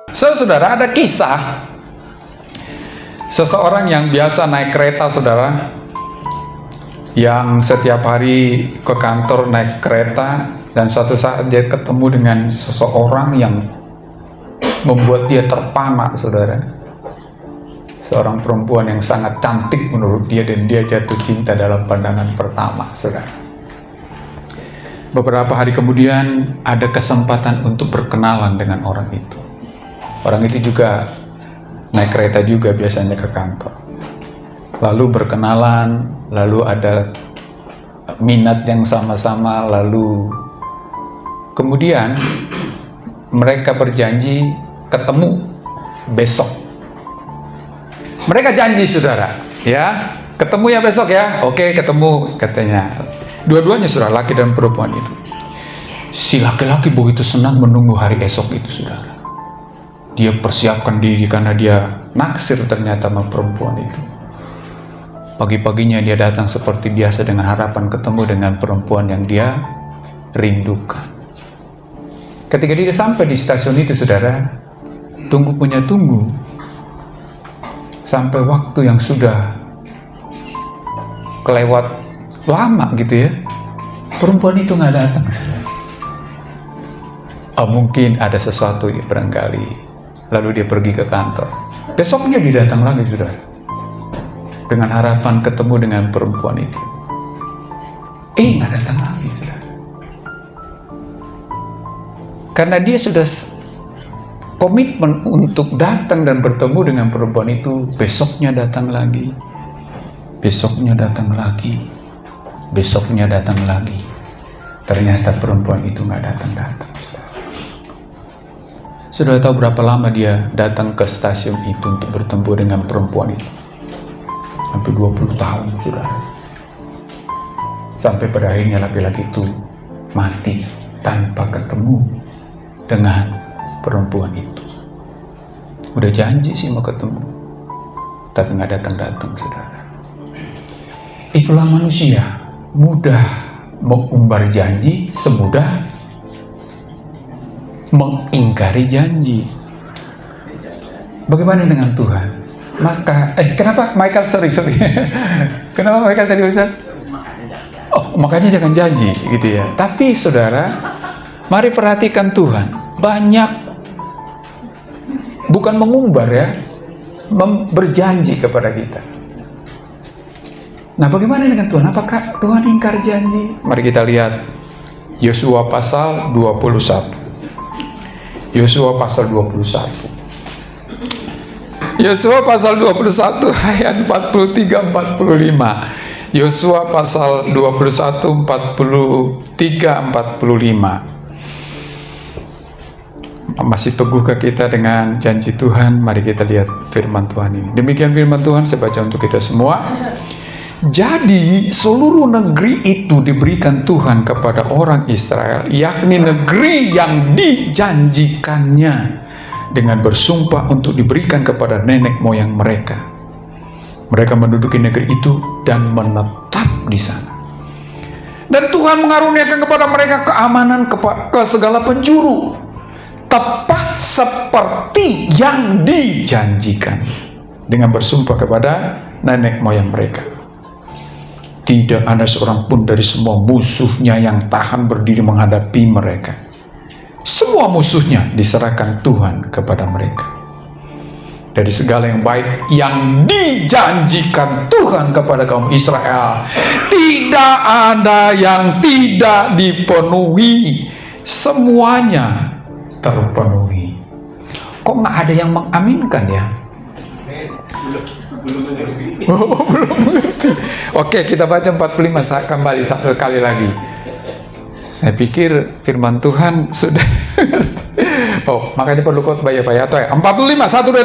Saudara, ada kisah seseorang yang biasa naik kereta, saudara, yang setiap hari ke kantor naik kereta, dan suatu saat dia ketemu dengan seseorang yang membuat dia terpana, saudara. Seorang perempuan yang sangat cantik menurut dia, dan dia jatuh cinta dalam pandangan pertama, saudara. Beberapa hari kemudian ada kesempatan untuk berkenalan dengan orang itu. Orang itu juga naik kereta juga biasanya ke kantor. Lalu berkenalan, lalu ada minat yang sama-sama, lalu kemudian mereka berjanji ketemu besok. Mereka janji, saudara, ya, ketemu ya besok ya. Oke, ketemu, katanya. Dua-duanya, saudara, laki dan perempuan itu. Si laki-laki begitu senang menunggu hari esok itu, saudara. Dia persiapkan diri karena dia naksir ternyata sama perempuan itu. Pagi-paginya dia datang seperti biasa dengan harapan ketemu dengan perempuan yang dia rindukan. Ketika dia sampai di stasiun itu, saudara, tunggu punya tunggu sampai waktu yang sudah kelewat lama gitu ya, perempuan itu nggak datang, saudara. Mungkin ada sesuatu ya, barangkali. Lalu dia pergi ke kantor. Besoknya dia datang lagi, saudara, dengan harapan ketemu dengan perempuan itu. Nggak datang lagi, saudara. Karena dia sudah komitmen untuk datang dan bertemu dengan perempuan itu. Besoknya datang lagi, besoknya datang lagi, besoknya datang lagi. Ternyata perempuan itu nggak datang-datang, saudara. Sudah tahu berapa lama dia datang ke stasiun itu untuk bertemu dengan perempuan itu? Hampir 20 tahun, saudara. Sampai pada akhirnya laki-laki itu mati tanpa ketemu dengan perempuan itu. Udah janji sih mau ketemu, tapi nggak datang-datang, saudara. Itulah manusia, mudah mengumbar janji, semudah mengingkari janji. Bagaimana dengan Tuhan? Maka kenapa Michael sorry kenapa Michael tadi Ustaz? Makanya jangan janji gitu ya. Tapi saudara, mari perhatikan Tuhan. Banyak bukan mengumbar ya, berjanji kepada kita. Nah, bagaimana dengan Tuhan? Apakah Tuhan ingkar janji? Mari kita lihat Yosua pasal 21. Yosua pasal 21. Yosua pasal 21 ayat 43-45. Yosua pasal 21 43-45. Masih tegukah kita dengan janji Tuhan? Mari kita lihat firman Tuhan ini. Demikian firman Tuhan, saya baca untuk kita semua. Jadi seluruh negeri itu diberikan Tuhan kepada orang Israel, yakni negeri yang dijanjikannya dengan bersumpah untuk diberikan kepada nenek moyang mereka. Mereka menduduki negeri itu dan menetap di sana. Dan Tuhan mengaruniakan kepada mereka keamanan ke segala penjuru, tepat seperti yang dijanjikan dengan bersumpah kepada nenek moyang mereka. Tidak ada seorang pun dari semua musuhnya yang tahan berdiri menghadapi mereka. Semua musuhnya diserahkan Tuhan kepada mereka. Dari segala yang baik yang dijanjikan Tuhan kepada kaum Israel, tidak ada yang tidak dipenuhi. Semuanya terpenuhi. Kok nggak ada yang mengaminkan ya? Belum mengerti. Oke, kita baca 45 kembali satu kali lagi. Saya pikir firman Tuhan sudah makanya perlu khotbah ya Pak ya. 45 1 2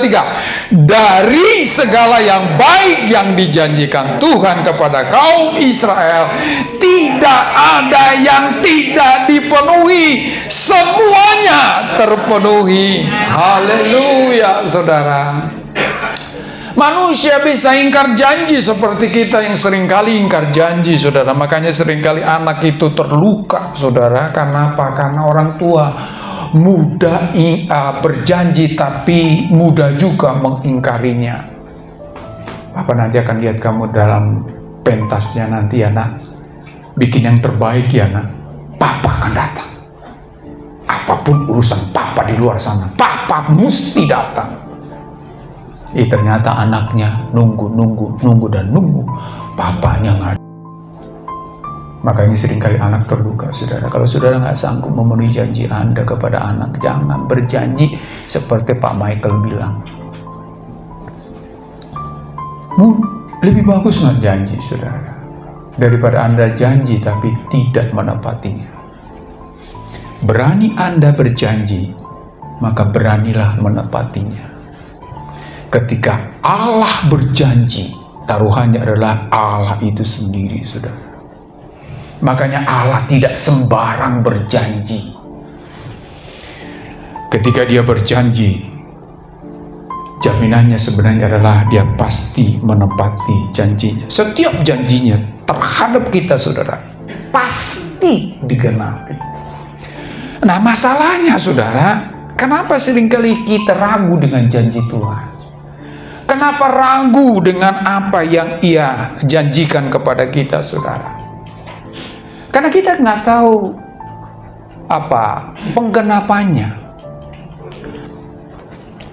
3. Dari segala yang baik yang dijanjikan Tuhan kepada kaum Israel, tidak ada yang tidak dipenuhi. Semuanya terpenuhi. Haleluya, saudara. Manusia bisa ingkar janji seperti kita yang seringkali ingkar janji, saudara. Makanya seringkali anak itu terluka, saudara. Karena apa? Karena orang tua mudah berjanji tapi mudah juga mengingkarinya. Papa nanti akan lihat kamu dalam pentasnya nanti ya nak. Bikin yang terbaik ya nak. Papa akan datang. Apapun urusan papa di luar sana, papa mesti datang. Ternyata anaknya nunggu dan nunggu. Papanya nggak ada. Makanya seringkali anak terluka, saudara. Kalau saudara nggak sanggup memenuhi janji Anda kepada anak, jangan berjanji seperti Pak Michael bilang. Lebih bagus nggak janji, saudara, daripada Anda janji tapi tidak menepatinya. Berani Anda berjanji, maka beranilah menepatinya. Ketika Allah berjanji, taruhannya adalah Allah itu sendiri, saudara. Makanya Allah tidak sembarang berjanji. Ketika dia berjanji, jaminannya sebenarnya adalah dia pasti menepati janjinya. Setiap janjinya terhadap kita, saudara, pasti digenapi. Nah, masalahnya, saudara, kenapa seringkali kita ragu dengan janji Tuhan? Kenapa ragu dengan apa yang Ia janjikan kepada kita, saudara? Karena kita nggak tahu apa penggenapannya.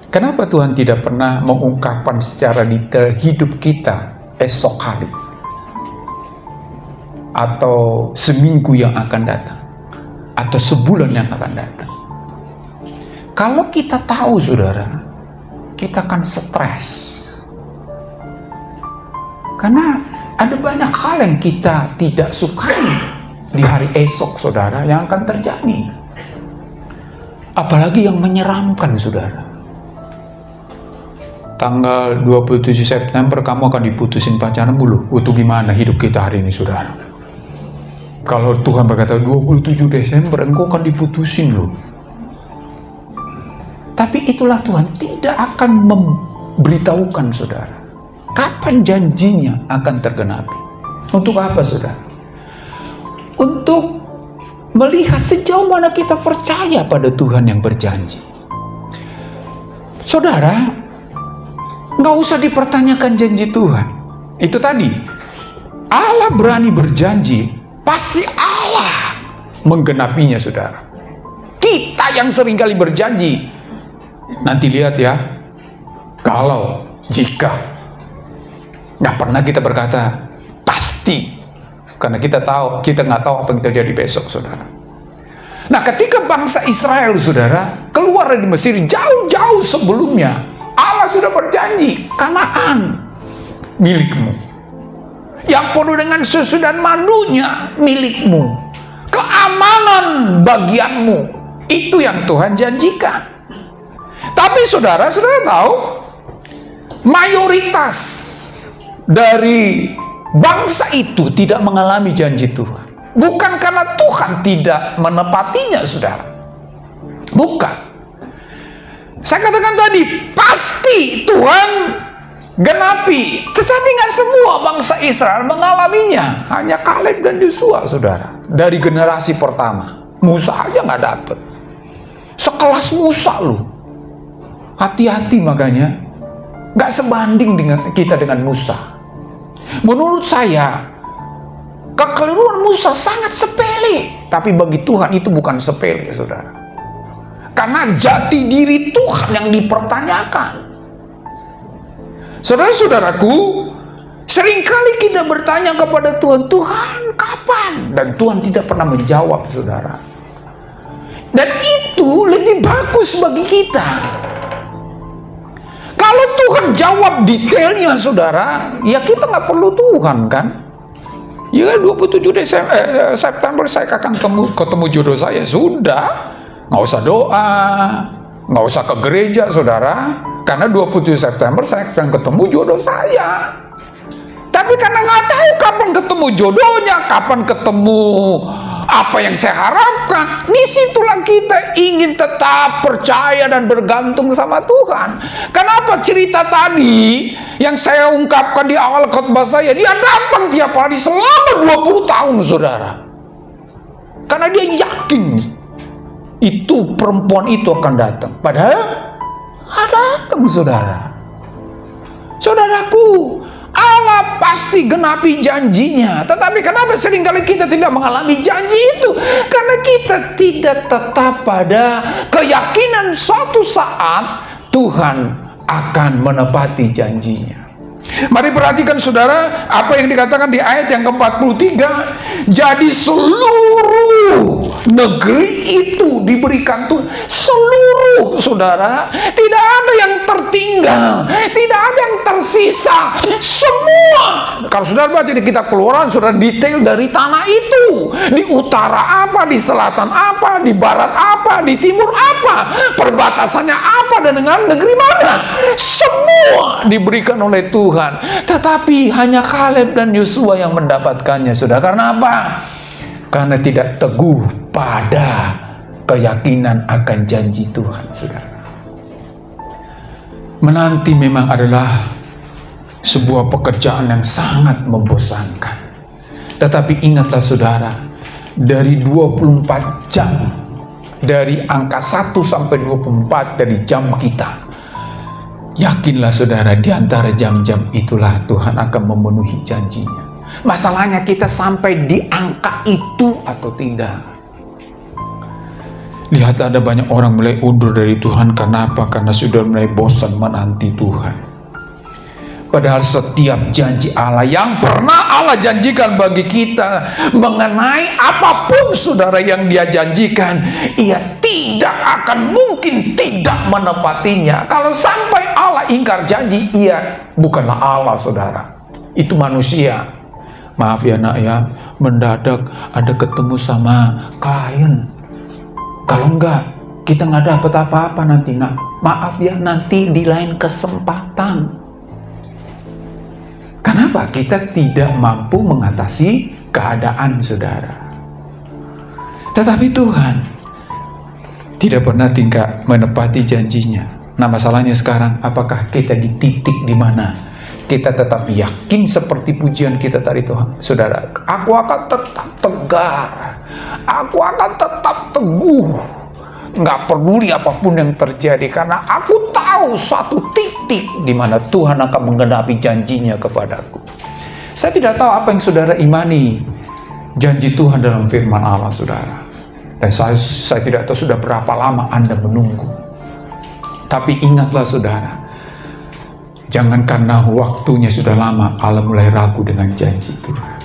Kenapa Tuhan tidak pernah mengungkapkan secara detail hidup kita esok hari? Atau seminggu yang akan datang? Atau sebulan yang akan datang? Kalau kita tahu, saudara, kita akan stres. Karena ada banyak hal yang kita tidak sukai di hari esok, saudara, yang akan terjadi. Apalagi yang menyeramkan, saudara. Tanggal 27 September kamu akan diputusin pacarmu loh. Itu gimana hidup kita hari ini, saudara? Kalau Tuhan berkata 27 Desember engkau akan diputusin loh. Tapi itulah Tuhan tidak akan memberitahukan, saudara, kapan janjinya akan tergenapi. Untuk apa, saudara? Untuk melihat sejauh mana kita percaya pada Tuhan yang berjanji. Saudara, nggak usah dipertanyakan janji Tuhan. Itu tadi, Allah berani berjanji, pasti Allah menggenapinya, saudara. Kita yang seringkali berjanji, nanti lihat ya, kalau jika nggak pernah kita berkata pasti, karena kita nggak tahu apa yang terjadi besok, saudara. Nah, ketika bangsa Israel, saudara, keluar dari Mesir jauh-jauh sebelumnya, Allah sudah berjanji, Kanaan milikmu, yang penuh dengan susu dan madunya milikmu, keamanan bagianmu. Itu yang Tuhan janjikan. Tapi saudara tahu, mayoritas dari bangsa itu tidak mengalami janji Tuhan. Bukan karena Tuhan tidak menepatinya, saudara. Bukan. Saya katakan tadi, pasti Tuhan genapi. Tetapi nggak semua bangsa Israel mengalaminya. Hanya Kaleb dan Yosua, saudara. Dari generasi pertama. Musa aja nggak dapet. Sekelas Musa loh. Hati-hati makanya. Nggak sebanding dengan kita dengan Musa. Menurut saya, kekeliruan Musa sangat sepele. Tapi bagi Tuhan itu bukan sepele, saudara. Karena jati diri Tuhan yang dipertanyakan. Saudara-saudaraku, seringkali kita bertanya kepada Tuhan, Tuhan kapan? Dan Tuhan tidak pernah menjawab, saudara. Dan itu lebih bagus bagi kita. Kalau Tuhan jawab detailnya, saudara, ya kita nggak perlu Tuhan, kan? Ya 27 September saya akan ketemu jodoh saya, sudah. Nggak usah doa, nggak usah ke gereja, saudara. Karena 27 September saya akan ketemu jodoh saya. Tapi karena nggak tahu kapan ketemu jodohnya, kapan ketemu Apa yang saya harapkan? Disitulah kita ingin tetap percaya dan bergantung sama Tuhan. Kenapa cerita tadi yang saya ungkapkan di awal khotbah saya, dia datang tiap hari selama 20 tahun, saudara. Karena dia yakin itu perempuan itu akan datang. Padahal datang, saudara. Saudaraku, Allah pasti genapi janjinya. Tetapi kenapa seringkali kita tidak mengalami janji itu? Karena kita tidak tetap pada keyakinan suatu saat Tuhan akan menepati janjinya. Mari perhatikan, saudara, apa yang dikatakan di ayat yang ke-43. Jadi seluruh negeri itu diberikan Tuhan. Seluruh, saudara. Tidak ada yang tertinggal, tidak ada yang tersisa. Semua. Kalau saudara baca di kitab Keluaran, saudara detail dari tanah itu. Di utara apa, di selatan apa, di barat apa, di timur apa, perbatasannya apa, dan dengan negeri mana. Semua diberikan oleh Tuhan. Tetapi hanya Kaleb dan Yosua yang mendapatkannya, saudara. Karena apa? Karena tidak teguh pada keyakinan akan janji Tuhan, saudara. Menanti memang adalah sebuah pekerjaan yang sangat membosankan. Tetapi ingatlah, saudara, dari 24 jam, dari angka 1 sampai 24 dari jam kita, yakinlah, saudara, di antara jam-jam itulah Tuhan akan memenuhi janjinya. Masalahnya kita sampai di angka itu atau tidak. Lihat, ada banyak orang mulai undur dari Tuhan. Kenapa? Karena sudah mulai bosan menanti Tuhan. Padahal setiap janji Allah yang pernah Allah janjikan bagi kita, mengenai apapun, saudara, yang dia janjikan, ia tidak akan mungkin tidak menepatinya. Kalau sampai Allah ingkar janji, ia bukanlah Allah, saudara. Itu manusia. Maaf ya nak ya, mendadak ada ketemu sama klien. Kalau enggak, kita nggak dapat apa-apa nanti nak. Maaf ya, nanti di lain kesempatan. Kenapa? Kita tidak mampu mengatasi keadaan, saudara. Tetapi Tuhan tidak pernah tinggal menepati janjinya. Nah, masalahnya sekarang, apakah kita di titik di mana kita tetap yakin seperti pujian kita tadi, Tuhan? Saudara, aku akan tetap tegar, aku akan tetap teguh, nggak peduli apapun yang terjadi, karena aku tahu suatu titik di mana Tuhan akan menggenapi janjinya kepadaku. Saya tidak tahu apa yang saudara imani janji Tuhan dalam firman Allah, saudara. Dan saya tidak tahu sudah berapa lama Anda menunggu. Tapi ingatlah, saudara, jangan karena waktunya sudah lama Allah mulai ragu dengan janji Tuhan.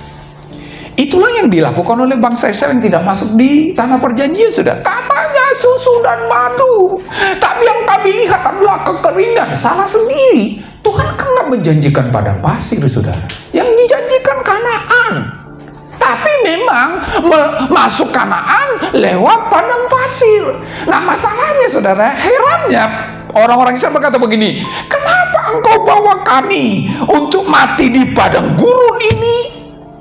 Itulah yang dilakukan oleh bangsa Israel yang tidak masuk di tanah perjanjian, saudara. Katanya susu dan madu, tapi yang kami lihat adalah kekeringan. Salah sendiri. Tuhan kan nggak menjanjikan padang pasir, saudara. Yang dijanjikan Kanaan. Tapi memang masuk Kanaan lewat padang pasir. Nah, masalahnya, saudara, herannya orang-orang Israel berkata begini, kenapa engkau bawa kami untuk mati di padang gurun ini?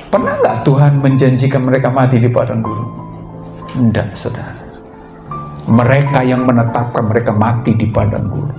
Pernah nggak Tuhan menjanjikan mereka mati di padang gurun? Tidak, saudara. Mereka yang menetapkan mereka mati di padang gurun.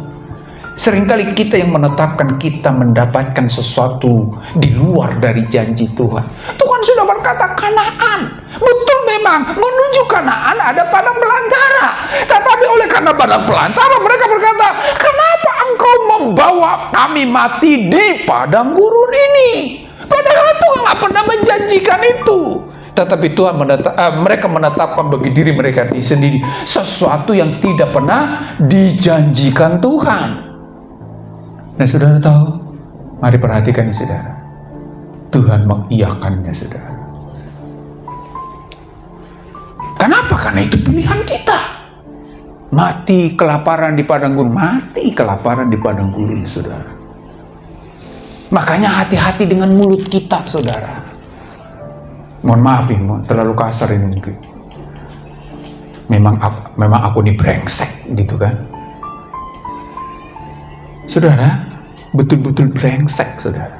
Seringkali kita yang menetapkan kita mendapatkan sesuatu di luar dari janji Tuhan. Tuhan sudah berkata Kanaan. Betul, memang menuju Kanaan ada padang belantara. Tetapi oleh karena padang belantara, mereka berkata, kenapa engkau membawa kami mati di padang gurun ini? Padahal Tuhan nggak pernah menjanjikan itu. Tetapi Tuhan mereka menetapkan bagi diri mereka sendiri sesuatu yang tidak pernah dijanjikan Tuhan. Nah, saudara tahu, mari perhatikan ini, saudara. Tuhan mengiyakannya, saudara. Kenapa? Karena itu pilihan kita. Mati kelaparan di padang gurun, mati kelaparan di padang gurun, saudara. Makanya hati-hati dengan mulut kita, saudara. Mohon maaf ini, terlalu kasar ini mungkin. Memang aku ini brengsek, gitu kan? Saudara, betul-betul brengsek, saudara.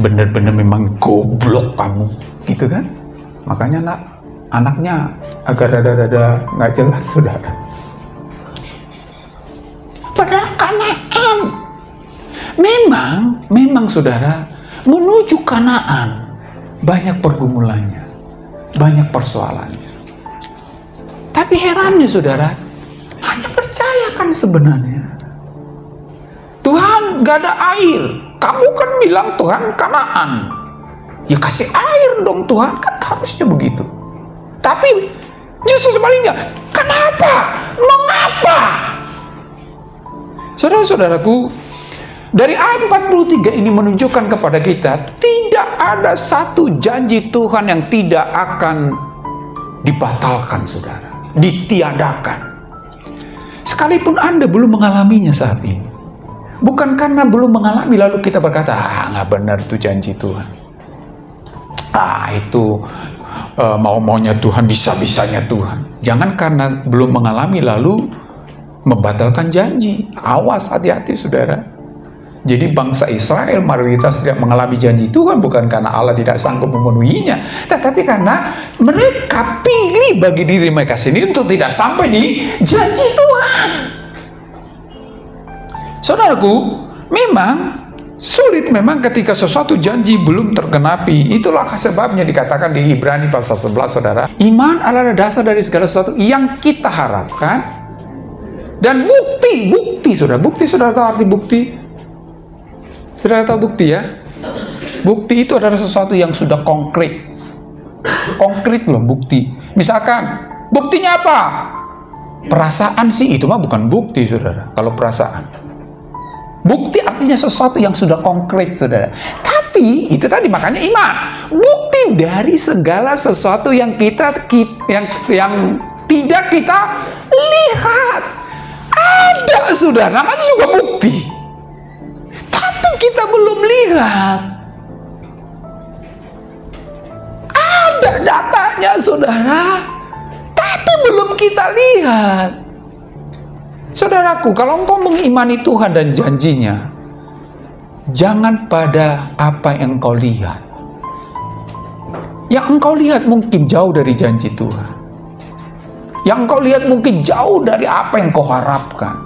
benar-benar memang goblok kamu, gitu kan? Makanya anaknya agak rada-rada nggak jelas, saudara. Padahal Kanaan, memang saudara, menuju Kanaan banyak pergumulannya, banyak persoalannya. Tapi herannya saudara, hanya percayakan sebenarnya. Tuhan gak ada air. Kamu kan bilang Tuhan Kanaan. Ya kasih air dong Tuhan, kan harusnya begitu. Tapi justru sebaliknya, kenapa? Mengapa? Saudara-saudaraku, dari ayat 43 ini menunjukkan kepada kita, tidak ada satu janji Tuhan yang tidak akan dibatalkan, saudara, ditiadakan. Sekalipun Anda belum mengalaminya saat ini. Bukan karena belum mengalami lalu kita berkata, nggak benar itu janji Tuhan. Itu mau-maunya Tuhan, bisa-bisanya Tuhan. Jangan karena belum mengalami lalu membatalkan janji. Awas, hati-hati saudara. Jadi bangsa Israel mayoritas tidak mengalami janji Tuhan bukan karena Allah tidak sanggup memenuhinya, tetapi karena mereka pilih bagi diri mereka sendiri untuk tidak sampai di janji Tuhan. Saudaraku, memang sulit memang ketika sesuatu janji belum tergenapi. Itulah sebabnya dikatakan di Ibrani pasal 11, saudara, iman adalah dasar dari segala sesuatu yang kita harapkan. Dan bukti saudara tahu arti bukti? Saudara tahu bukti ya? Bukti itu adalah sesuatu yang sudah konkret. Konkret loh bukti. Misalkan, buktinya apa? Perasaan sih itu mah bukan bukti, saudara. Kalau perasaan. Bukti artinya sesuatu yang sudah konkret, saudara. Tapi itu tadi makanya iman. Bukti dari segala sesuatu yang yang tidak kita lihat. Ada, saudara, namanya juga bukti. Tapi kita belum lihat. Ada datanya, saudara. Tapi belum kita lihat. Saudaraku, kalau engkau mengimani Tuhan dan janjinya, jangan pada apa yang engkau lihat. Yang engkau lihat mungkin jauh dari janji Tuhan. Yang engkau lihat mungkin jauh dari apa yang kau harapkan.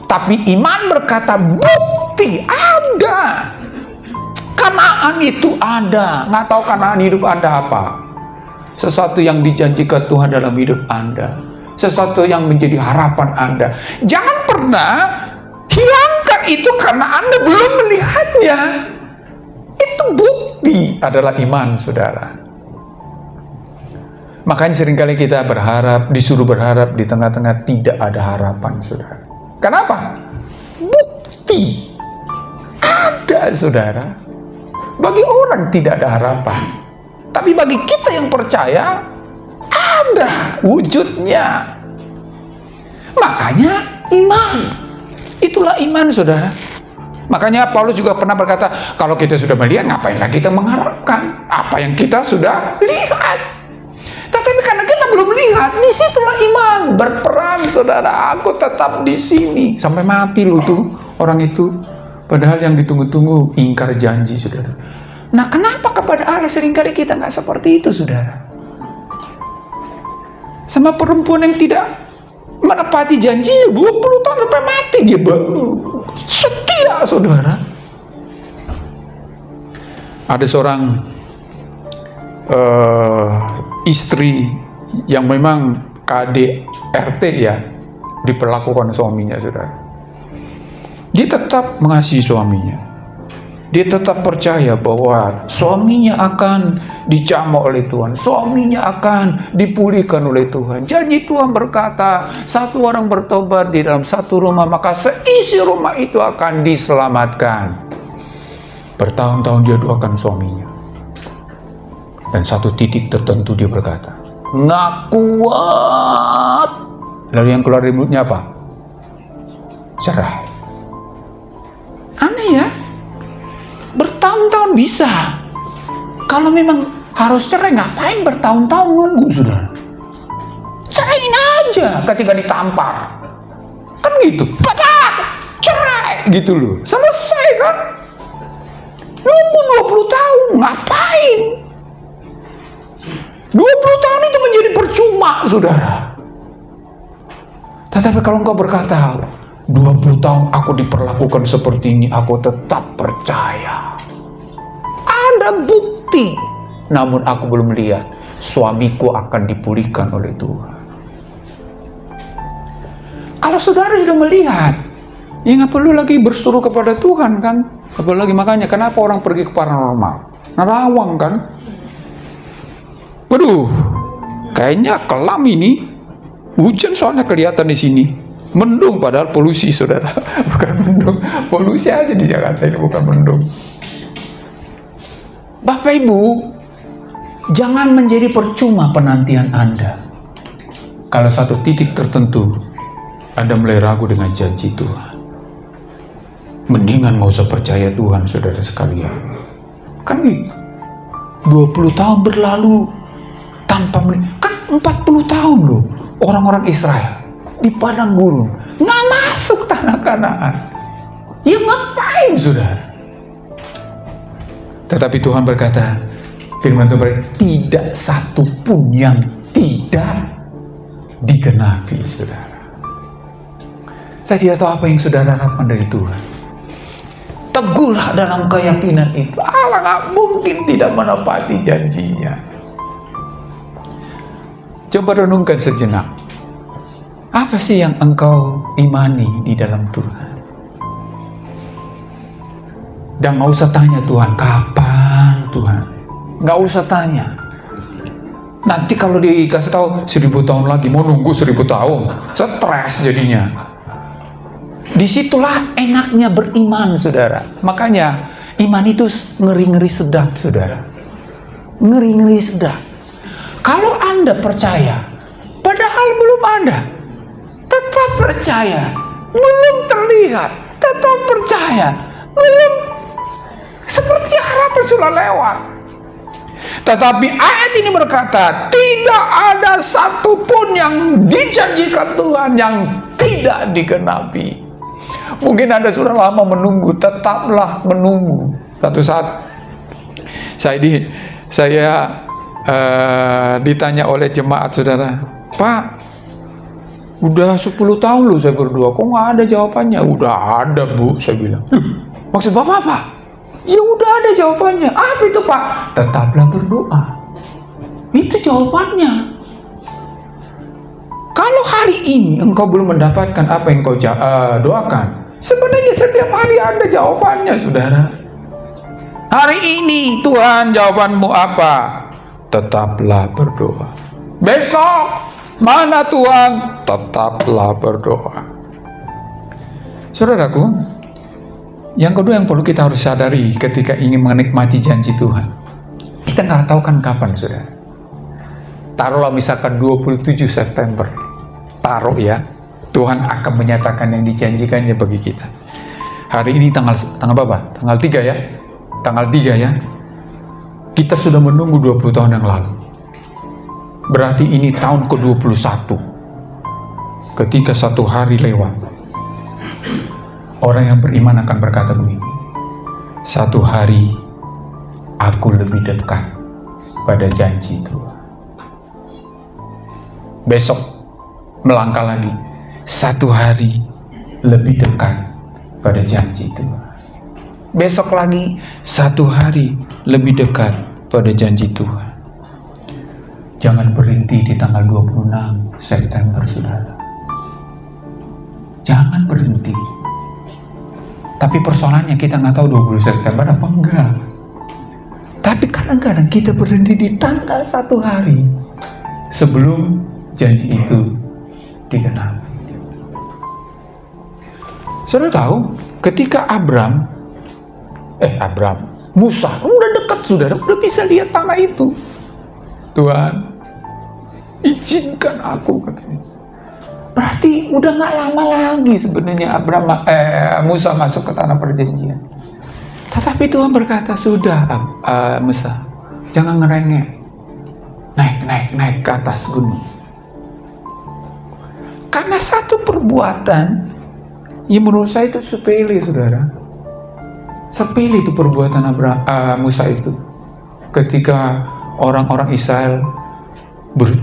Tapi iman berkata, bukti ada. Kanaan itu ada. Nggak tahu Kanaan hidup Anda apa. Sesuatu yang dijanjikan Tuhan dalam hidup Anda. Sesuatu yang menjadi harapan Anda. Jangan pernah hilangkan itu karena Anda belum melihatnya. Itu bukti adalah iman, saudara. Makanya seringkali kita disuruh berharap di tengah-tengah tidak ada harapan, saudara. Kenapa? Bukti ada, saudara. Bagi orang tidak ada harapan. Tapi bagi kita yang percaya, ada wujudnya. Makanya iman. Itulah iman, saudara. Makanya Paulus juga pernah berkata, kalau kita sudah melihat, ngapain lagi kita mengharapkan apa yang kita sudah lihat. Tetapi karena kita belum lihat, disitulah iman berperan, saudara. Aku tetap di sini sampai mati loh tuh orang itu. Padahal yang ditunggu-tunggu ingkar janji, saudara. Nah, kenapa kepada Allah seringkali kita nggak seperti itu, saudara? Sama perempuan yang tidak menepati janjinya 20 tahun sampai mati, dia setia, saudara. Ada seorang istri yang memang KDRT ya, diperlakukan suaminya, saudara. Dia tetap mengasihi suaminya. Dia tetap percaya bahwa suaminya akan dijamah oleh Tuhan. Suaminya akan dipulihkan oleh Tuhan. Janji Tuhan berkata, satu orang bertobat di dalam satu rumah, maka seisi rumah itu akan diselamatkan. Bertahun-tahun dia doakan suaminya. Dan satu titik tertentu dia berkata, nggak kuat. Lalu yang keluar dari mulutnya apa? Cerai. Aneh ya? Bertahun-tahun bisa. Kalau memang harus cerai, ngapain bertahun-tahun nunggu, saudara? Ceraiin aja ketika ditampar. Kan gitu. Cerai! Gitu loh. Selesai kan? Nunggu 20 tahun, ngapain? 20 tahun itu menjadi percuma, saudara. Tetapi kalau engkau berkata, 20 tahun aku diperlakukan seperti ini, aku tetap percaya. Ada bukti, namun aku belum lihat. Suamiku akan dipulihkan oleh Tuhan. Kalau saudara sudah melihat, ya nggak perlu lagi bersuruh kepada Tuhan kan? Apalagi makanya kenapa orang pergi ke paranormal? Nerawang kan? Waduh, kayaknya kelam ini. Hujan soalnya kelihatan di sini. Mendung padahal polusi, saudara. Bukan mendung, polusi aja di Jakarta ini, bukan mendung. Bapak Ibu, jangan menjadi percuma penantian Anda. Kalau satu titik tertentu Anda mulai ragu dengan janji Tuhan, mendingan nggak usah percaya Tuhan, saudara sekalian. Kan gitu. 20 tahun berlalu tanpa kan 40 tahun loh orang-orang Israel di padang gurun nggak masuk tanah Kanaan. Ya ngapain, saudara? Tetapi Tuhan berkata, firman Tuhan berkata, tidak satu pun yang tidak digenapi, saudara. Saya tidak tahu apa yang saudara harapkan dari Tuhan. Teguhlah dalam keyakinan itu. Allah nggak mungkin tidak menepati janjinya. Coba renungkan sejenak. Apa sih yang engkau imani di dalam Tuhan? Dan nggak usah tanya Tuhan, kapan Tuhan? Nggak usah tanya. Nanti kalau dikasih tahu 1000 tahun lagi, mau nunggu 1000 tahun, stres jadinya. Disitulah enaknya beriman, saudara. Makanya iman itu ngeri-ngeri sedap, saudara. Ngeri-ngeri sedap. Kalau Anda percaya, padahal belum ada, tetap percaya. Belum terlihat, tetap percaya. Belum seperti harapan sudah lewat. Tetapi ayat ini berkata, tidak ada satupun yang dijanjikan Tuhan yang tidak digenapi. Mungkin Anda sudah lama menunggu, tetaplah menunggu. Satu saat saya ditanya oleh jemaat, saudara, Pak, udah 10 tahun loh saya berdoa, kok nggak ada jawabannya? Udah ada, Bu, saya bilang. Maksud Bapak apa? Ya udah ada jawabannya. Apa itu, Pak? Tetaplah berdoa. Itu jawabannya. Kalau hari ini engkau belum mendapatkan apa yang kau doakan, sebenarnya setiap hari ada jawabannya, saudara. Hari ini Tuhan jawabanmu apa? Tetaplah berdoa. Besok mana Tuhan? Tetaplah berdoa. Saudaraku, yang kedua yang perlu kita harus sadari ketika ingin menikmati janji Tuhan, kita nggak tahu kan kapan, saudara. Taruhlah misalkan 27 September, taruh ya, Tuhan akan menyatakan yang dijanjikannya bagi kita. Hari ini tanggal berapa? Tanggal 3 ya? Tanggal 3 ya? Kita sudah menunggu 20 tahun yang lalu. Berarti ini tahun ke-21. Ketika satu hari lewat, orang yang beriman akan berkata begini, satu hari aku lebih dekat pada janji Tuhan. Besok melangkah lagi, satu hari lebih dekat pada janji Tuhan. Besok lagi, satu hari lebih dekat pada janji Tuhan. Jangan berhenti di tanggal 26 September, saudara. Jangan berhenti. Tapi persoalannya kita nggak tahu 20 September apa enggak. Tapi kadang-kadang kita berhenti di tanggal satu hari sebelum janji itu digenapi. Saudara tahu, ketika Musa udah dekat, saudara, udah bisa lihat tanah itu. Tuhan, izinkan aku, katanya. Berarti udah nggak lama lagi sebenarnya Musa masuk ke tanah perjanjian. Tetapi Tuhan berkata, sudah Musa, jangan ngerengek, naik ke atas gunung. Karena satu perbuatan yang menurut saya itu sepele, saudara. Sepele itu perbuatan Musa itu. Ketika orang-orang Israel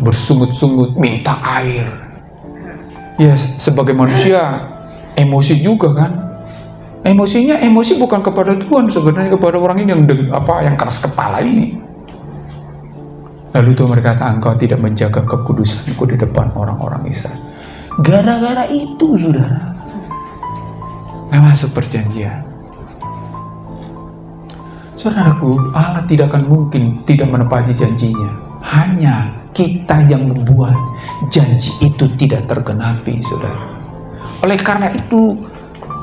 bersungut-sungut minta air. Ya, sebagai manusia emosi juga kan. Emosi bukan kepada Tuhan, sebenarnya kepada orang ini yang keras kepala ini. Lalu Tuhan berkata, engkau tidak menjaga kekudusanku di depan orang-orang Israel. Gara-gara itu, saudara, nggak masuk perjanjian. Saudaraku, Allah tidak akan mungkin tidak menepati janjinya. Hanya kita yang membuat janji itu tidak tergenapi, saudara. Oleh karena itu,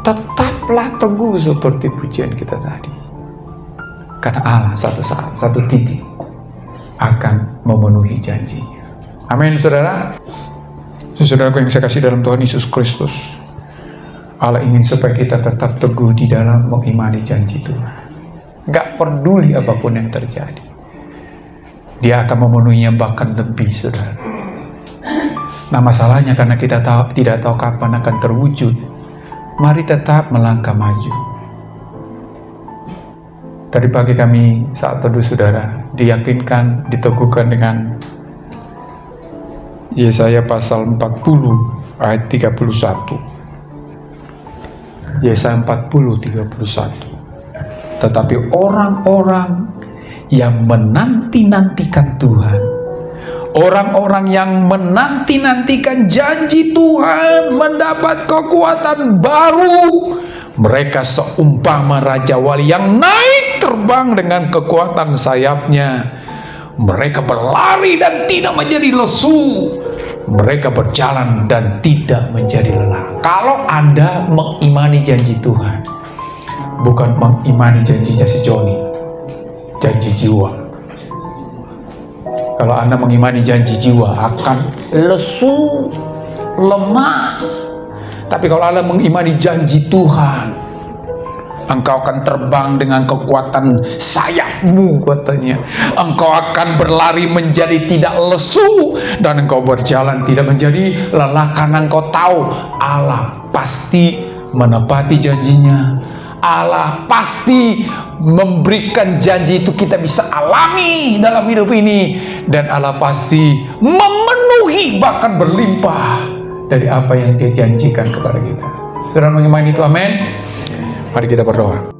tetaplah teguh seperti pujian kita tadi. Karena Allah satu saat, satu titik akan memenuhi janjinya. Amin, saudara. Saudaraku yang saya kasih dalam Tuhan Yesus Kristus, Allah ingin supaya kita tetap teguh di dalam mengimani janji Tuhan. Gak peduli apapun yang terjadi, Dia akan memenuhinya, bahkan lebih, saudara. Nah, masalahnya karena kita tidak tahu kapan akan terwujud, mari tetap melangkah maju. Tadi pagi kami saat teduh, saudara, diyakinkan, diteguhkan dengan Yesaya pasal 40 ayat 31. Yesaya 40 31. Tetapi orang-orang yang menanti-nantikan Tuhan, orang-orang yang menanti-nantikan janji Tuhan mendapat kekuatan baru. Mereka seumpama Raja Wali yang naik terbang dengan kekuatan sayapnya. Mereka berlari dan tidak menjadi lesu. Mereka berjalan dan tidak menjadi lelah. Kalau Anda mengimani janji Tuhan, bukan mengimani janjinya si Joni, janji jiwa. Kalau Anda mengimani janji jiwa, akan lesu, lemah. Tapi kalau Anda mengimani janji Tuhan, engkau akan terbang dengan kekuatan sayapmu, katanya. Engkau akan berlari menjadi tidak lesu, dan engkau berjalan tidak menjadi lelah, karena engkau tahu Allah pasti menepati janjinya. Allah pasti memberikan janji itu kita bisa alami dalam hidup ini, dan Allah pasti memenuhi, bahkan berlimpah dari apa yang Dia janjikan kepada kita. Saudara mengimani itu, amin. Mari kita berdoa.